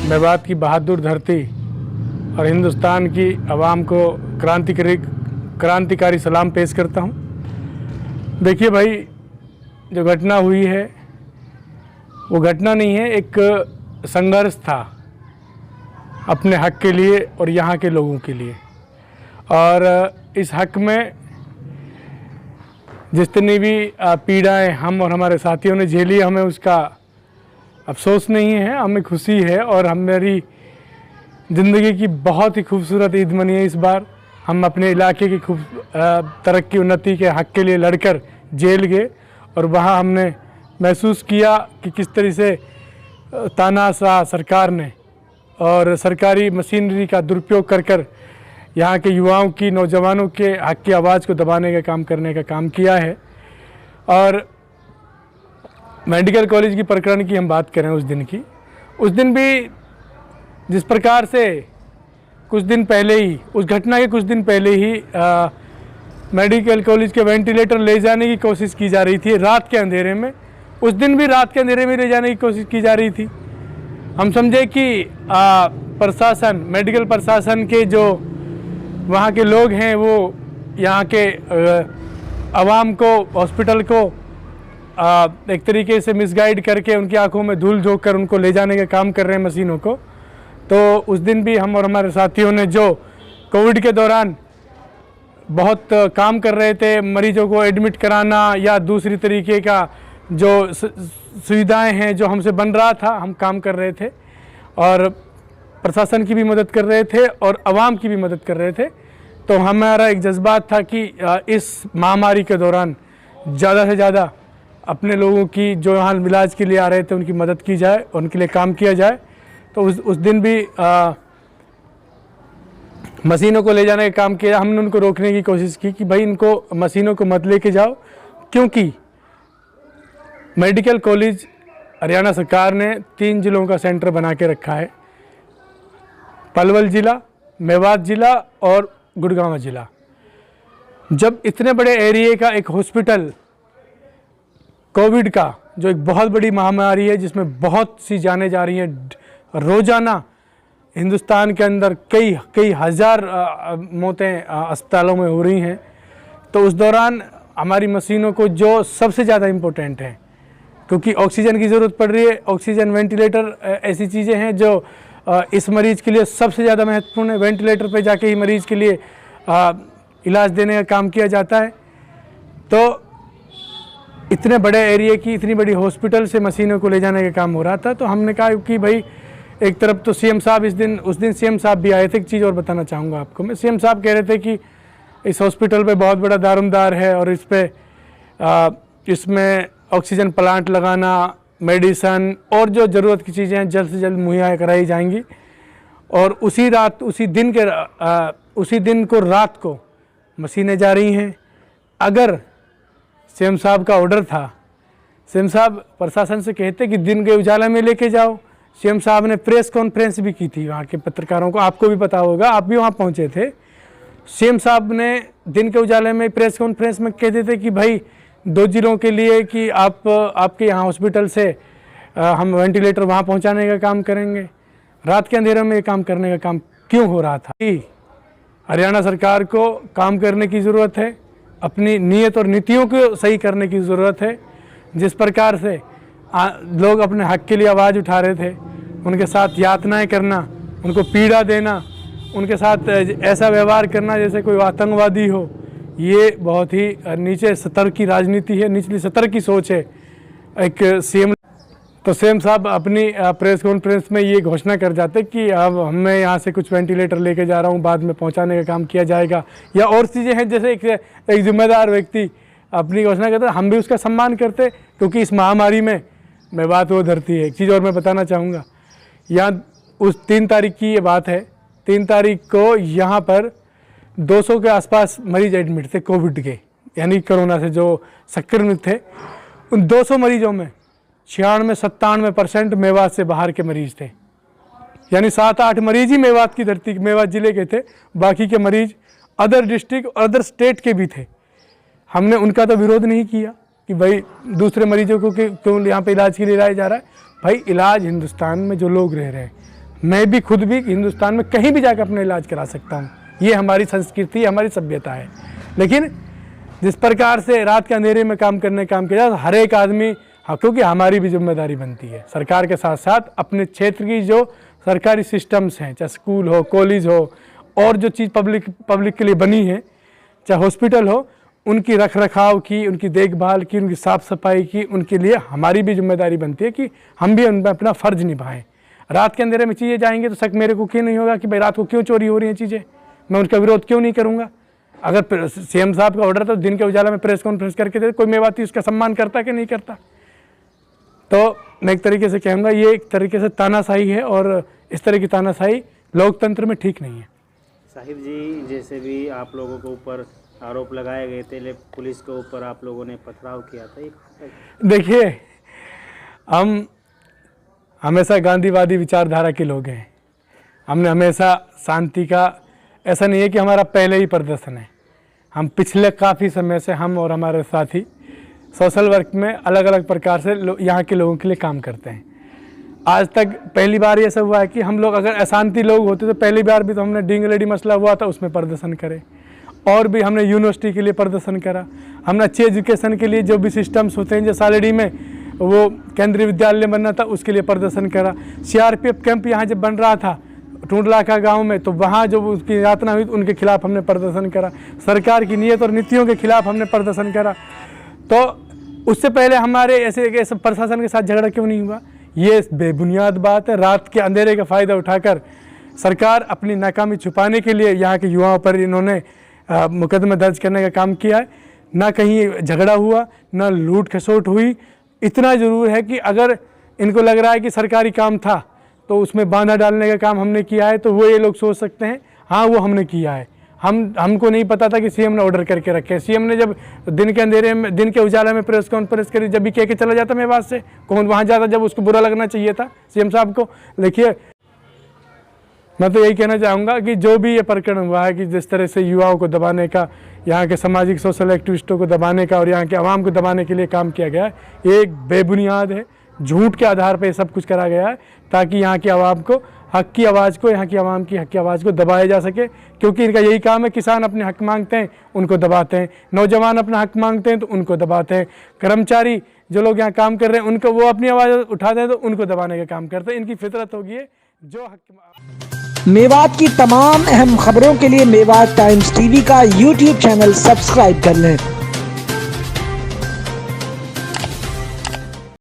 मेवात की बहादुर धरती और हिंदुस्तान की आवाम को क्रांतिकारी सलाम पेश करता हूँ। देखिए भाई, जो घटना हुई है वो घटना नहीं है, एक संघर्ष था अपने हक के लिए और यहाँ के लोगों के लिए। और इस हक में जितनी भी पीड़ाएं हम और हमारे साथियों ने झेली, हमें उसका अफसोस नहीं है, हमें खुशी है। और हमारी ज़िंदगी की बहुत ही खूबसूरत ईद मनी है इस बार। हम अपने इलाके की खूब तरक्की उन्नति के हक के लिए लड़कर जेल गए और वहाँ हमने महसूस किया कि किस तरह से तानाशाह सरकार ने और सरकारी मशीनरी का दुरुपयोग कर यहाँ के युवाओं की, नौजवानों के हक की आवाज़ को दबाने का काम करने का काम किया है। और मेडिकल कॉलेज की प्रकरण की हम बात करें उस दिन भी जिस प्रकार से कुछ दिन पहले ही, उस घटना के कुछ दिन पहले ही मेडिकल कॉलेज के वेंटिलेटर ले जाने की कोशिश की जा रही थी रात के अंधेरे में। उस दिन भी रात के अंधेरे में ले जाने की कोशिश की जा रही थी। हम समझे कि प्रशासन, मेडिकल प्रशासन के जो वहाँ के लोग हैं वो यहाँ के आवाम को, हॉस्पिटल को एक तरीके से मिसगाइड करके उनकी आंखों में धूल झोंक कर उनको ले जाने का काम कर रहे हैं मशीनों को। तो उस दिन भी हम और हमारे साथियों ने जो कोविड के दौरान बहुत काम कर रहे थे, मरीजों को एडमिट कराना या दूसरी तरीके का जो सुविधाएं हैं जो हमसे बन रहा था, हम काम कर रहे थे और प्रशासन की भी मदद कर रहे थे और आवाम की भी मदद कर रहे थे। तो हमारा एक जज्बात था कि इस महामारी के दौरान ज़्यादा से ज़्यादा अपने लोगों की जो यहाँ इलाज के लिए आ रहे थे उनकी मदद की जाए, उनके लिए काम किया जाए। तो उस दिन भी मशीनों को ले जाने का काम किया। हमने उनको रोकने की कोशिश की कि भाई इनको मशीनों को मत लेके जाओ, क्योंकि मेडिकल कॉलेज हरियाणा सरकार ने 3 जिलों का सेंटर बना के रखा है, पलवल ज़िला, मेवात ज़िला और गुड़गांव ज़िला। जब इतने बड़े एरिया का एक हॉस्पिटल, कोविड का जो एक बहुत बड़ी महामारी है जिसमें बहुत सी जानें जा रही हैं रोज़ाना, हिंदुस्तान के अंदर कई हज़ार मौतें अस्पतालों में हो रही हैं, तो उस दौरान हमारी मशीनों को जो सबसे ज़्यादा इम्पोर्टेंट है, क्योंकि ऑक्सीजन की ज़रूरत पड़ रही है। ऑक्सीजन, वेंटिलेटर ऐसी चीज़ें हैं जो इस मरीज़ के लिए सबसे ज़्यादा महत्वपूर्ण है। वेंटिलेटर पे जाके ही मरीज़ के लिए इलाज देने का काम किया जाता है। तो इतने बड़े एरिया की, इतनी बड़ी हॉस्पिटल से मशीनों को ले जाने का काम हो रहा था। तो हमने कहा कि भाई एक तरफ तो सीएम साहब उस दिन सीएम साहब भी आए थे। एक चीज़ और बताना चाहूँगा आपको मैं, सीएम साहब कह रहे थे कि इस हॉस्पिटल पे बहुत बड़ा दारोमदार है और इसमें ऑक्सीजन प्लांट लगाना, मेडिसन और जो ज़रूरत की चीज़ें हैं जल्द से जल्द मुहैया कराई जाएंगी। और उसी दिन को रात को मशीनें जा रही हैं। अगर सीएम साहब का ऑर्डर था, सीएम साहब प्रशासन से कहते कि दिन के उजाला में लेके जाओ। सीएम साहब ने प्रेस कॉन्फ्रेंस भी की थी वहाँ के पत्रकारों को, आपको भी पता होगा, आप भी वहाँ पहुँचे थे। सीएम साहब ने दिन के उजाले में प्रेस कॉन्फ्रेंस में कहते थे कि भाई 2 जिलों के लिए कि आपके यहाँ हॉस्पिटल से हम वेंटिलेटर वहाँ पहुँचाने का काम करेंगे। रात के अंधेरे में ये काम करने का काम क्यों हो रहा था? हरियाणा सरकार को काम करने की ज़रूरत है, अपनी नीयत और नीतियों को सही करने की ज़रूरत है। जिस प्रकार से लोग अपने हक के लिए आवाज़ उठा रहे थे, उनके साथ यातनाएं करना, उनको पीड़ा देना, उनके साथ ऐसा व्यवहार करना जैसे कोई आतंकवादी हो, ये बहुत ही नीचे स्तर की राजनीति है, निचली स्तर की सोच है एक सीएम। तो सीएम साहब अपनी प्रेस कॉन्फ्रेंस में ये घोषणा कर जाते कि अब मैं यहाँ से कुछ वेंटिलेटर लेके जा रहा हूँ, बाद में पहुँचाने का काम किया जाएगा, या और चीज़ें हैं। जैसे एक जिम्मेदार व्यक्ति अपनी घोषणा करते, हम भी उसका सम्मान करते, क्योंकि इस महामारी में मेवात वो धरती है। एक चीज़ और मैं बताना चाहूँगा, यहाँ उस 3 तारीख की ये बात है, 3 तारीख को यहाँ पर 200 के आसपास मरीज एडमिट थे कोविड के, यानी कोरोना से जो संक्रमित थे। उन 200 मरीजों में 96-97% मेवात से बाहर के मरीज थे, यानी 7-8 मरीज ही मेवात की धरती, मेवात ज़िले के थे। बाकी के मरीज अदर डिस्ट्रिक्ट और अदर स्टेट के भी थे। हमने उनका तो विरोध नहीं किया कि भाई दूसरे मरीजों को क्यों यहाँ पे इलाज के लिए लाया जा रहा है। भाई इलाज हिंदुस्तान में जो लोग रह रहे हैं, मैं भी खुद भी हिंदुस्तान में कहीं भी जाकर अपना इलाज करा सकता हूँ। ये हमारी संस्कृति, हमारी सभ्यता है। लेकिन जिस प्रकार से रात के अंधेरे में काम किया जाए, हर एक आदमी, हाँ, क्योंकि हमारी भी जिम्मेदारी बनती है सरकार के साथ साथ अपने क्षेत्र की जो सरकारी सिस्टम्स हैं, चाहे स्कूल हो, कॉलेज हो, और जो चीज़ पब्लिक के लिए बनी है, चाहे हॉस्पिटल हो, उनकी रख रखाव की, उनकी देखभाल की, उनकी साफ़ सफाई की, उनके लिए हमारी भी जिम्मेदारी बनती है कि हम भी उनमें अपना फ़र्ज निभाएं। रात के अंधेरे में चीज़ें जाएंगे तो शक मेरे को क्यों नहीं होगा कि भाई रात को क्यों चोरी हो रही हैं चीज़ें, मैं उनका विरोध क्यों नहीं करूँगा। अगर सीएम साहब का ऑर्डर तो दिन के उजाला में प्रेस कॉन्फ्रेंस करके दे, कोई मेवाती उसका सम्मान करता कि नहीं करता। तो मैं एक तरीके से कहूँगा ये एक तरीके से तानाशाही है, और इस तरह की तानाशाही लोकतंत्र में ठीक नहीं है। साहिब जी, जैसे भी आप लोगों के ऊपर आरोप लगाए गए थे, पुलिस के ऊपर आप लोगों ने पथराव किया था, देखिए हम हमेशा गांधीवादी विचारधारा के लोग हैं। हमने हमेशा शांति का, ऐसा नहीं है कि हमारा पहले ही प्रदर्शन है, हम पिछले काफ़ी समय से हम और हमारे साथी सोशल वर्क में अलग अलग प्रकार से यहाँ के लोगों के लिए काम करते हैं। आज तक पहली बार ऐसा हुआ है कि हम लोग अगर अशांति लोग होते तो पहली बार भी तो हमने डींगलेडी मसला हुआ था उसमें प्रदर्शन करे, और भी हमने यूनिवर्सिटी के लिए प्रदर्शन करा, हमने अच्छी एजुकेशन के लिए जो भी सिस्टम्स होते हैं, जो सालेडी में वो केंद्रीय विद्यालय बनना था उसके लिए प्रदर्शन करा। सीआरपीएफ कैंप यहाँ जब बन रहा था टूंडलाखा गांव में, तो वहाँ जो उसकी यातना हुई उनके खिलाफ हमने प्रदर्शन करा। सरकार की नीयत और नीतियों के खिलाफ हमने प्रदर्शन करा। तो उससे पहले हमारे ऐसे प्रशासन के साथ झगड़ा क्यों नहीं हुआ? ये बेबुनियाद बात है। रात के अंधेरे का फ़ायदा उठाकर सरकार अपनी नाकामी छुपाने के लिए यहाँ के युवाओं पर इन्होंने मुकदमा दर्ज करने का काम किया है। ना कहीं झगड़ा हुआ, ना लूट खसोट हुई। इतना ज़रूर है कि अगर इनको लग रहा है कि सरकारी काम था तो उसमें बांधा डालने का काम हमने किया है, तो वो ये लोग सोच सकते हैं हाँ वो हमने किया है। हमको नहीं पता था कि सीएम ने ऑर्डर करके रखे। सीएम ने जब दिन के अंधेरे में, दिन के उजाला में प्रेस कॉन्फ्रेंस करी, जब भी कह के चला जाता मेरे बात से, कौन वहाँ जाता जब उसको बुरा लगना चाहिए था सीएम साहब को। देखिए मैं तो यही कहना चाहूँगा कि जो भी ये प्रकरण हुआ है कि जिस तरह से युवाओं को दबाने का, यहाँ के सामाजिक सोशल एक्टिविस्टों को दबाने का और यहाँ के आवाम को दबाने के लिए काम किया गया है, ये एक बेबुनियाद है। झूठ के आधार पर सब कुछ करा गया है ताकि यहाँ की आवाम को हक की आवाज़ को, यहाँ की आवाम की हक की आवाज़ को दबाया जा सके। क्योंकि इनका यही काम है, किसान अपने हक मांगते हैं उनको दबाते हैं, नौजवान अपना हक मांगते हैं तो उनको दबाते हैं, कर्मचारी जो लोग यहाँ काम कर रहे हैं उनको वो अपनी आवाज़ उठाते हैं तो उनको दबाने का काम करते हैं। इनकी फितरत होगी है जो हक। मेवात की तमाम अहम खबरों के लिए मेवात टाइम्स टीवी का यूट्यूब चैनल सब्सक्राइब कर लें